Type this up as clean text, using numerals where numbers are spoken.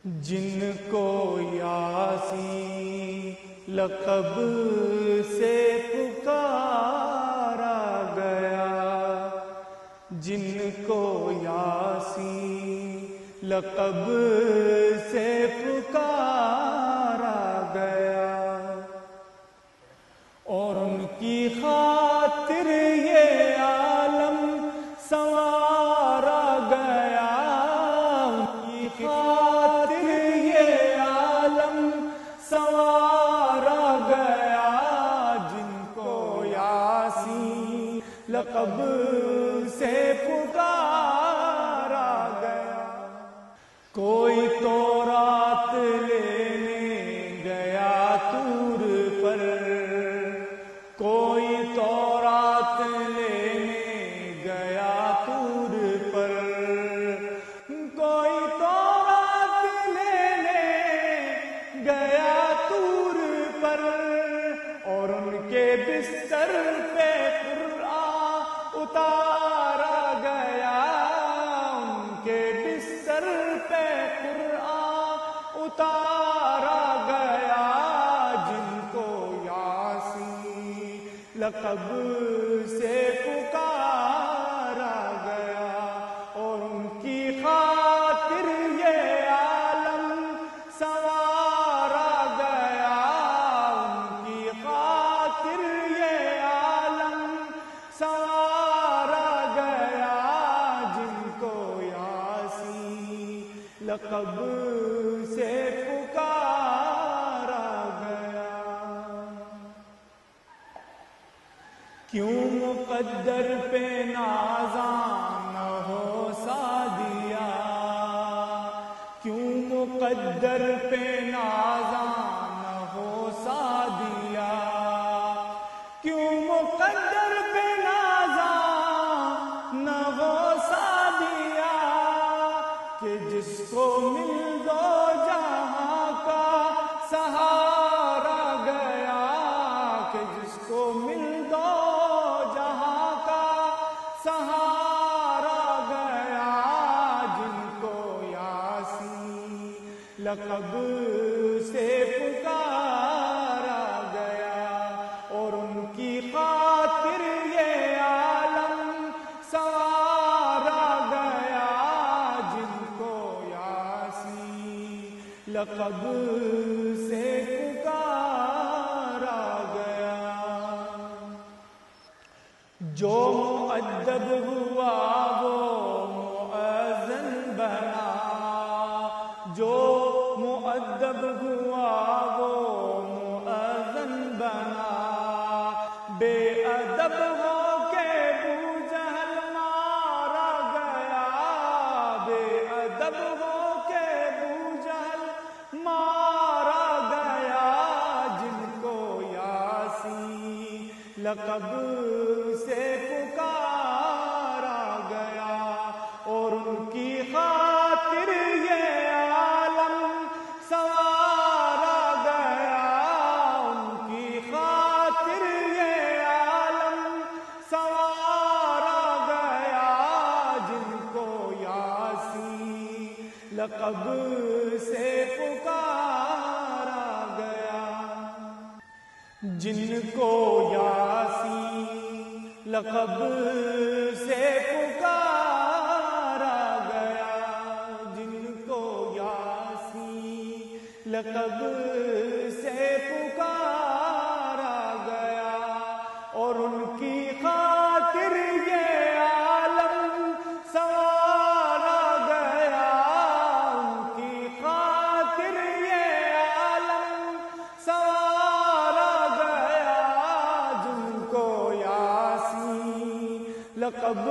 جن کو یاسین لقب سے پکارا گیا، جن کو یاسین لقب سے پکارا گیا، اور ان کی خاطر یہ عالم سنوارا گیا، ان کی خاطر یہ عالم سنوارا گیا، جن کو یاسین لقب سے پکارا گیا۔ کوئی تورات لینے گیا طور پر، کوئی تورات لینے گیا طور پر، کوئی تورات لینے گیا طور پر، اور ان کے بستر پہ قرآن اتارا گیا، ان کے بستر پہ قرآن اتارا گیا، جن کو یاسین لقب سے پکارا گیا، اور ان کی خاطر یہ عالم سنوارا گیا، ان کی خاطر یہ عالم سنوارا گیا، جن کو یاسین لقب سے پکارا گیا۔ کیوں مقدر پہ نازاں نہ ہو سعدیہ، کیوں مقدر پہ نازاں نہ ہو سعدیہ، کیوں مقدر پہ نازاں نہ ہو سعدیہ، کہ جس کو مل دو جہاں کا سہارا گیا، کہ جس کو مل دو جہاں کا سہارا گیا، جن کو یاسین لقب سے پکارا گیا، اور ان کی خاطر یہ عالم سنوارا گیا، جن کو یاسین لقب سے پکارا گیا۔ جو مؤدب ہوا وہ مؤذن بنا، جو مؤدب ہوا وہ مؤذن بنا، بے ادب ہو کے ابو جہل مارا گیا، بے ادب ہو کے ابو جہل مارا گیا، جن کو یاسین لقب سے پکارا گیا، اور ان کی خاطر یہ عالم سنوارا گیا، ان کی خاطر یہ عالم سنوارا گیا، جن کو یاسین لقب سے پکارا گیا، جن کو یاسین لقب سے پکارا گیا، جن کو یاسین لقب سے پکارا گیا، اور ان کی خاطر یہ عالم سنوارا گیا، ان کی خاطر یہ عالم سنوارا گیا، جن کو یاسین لقب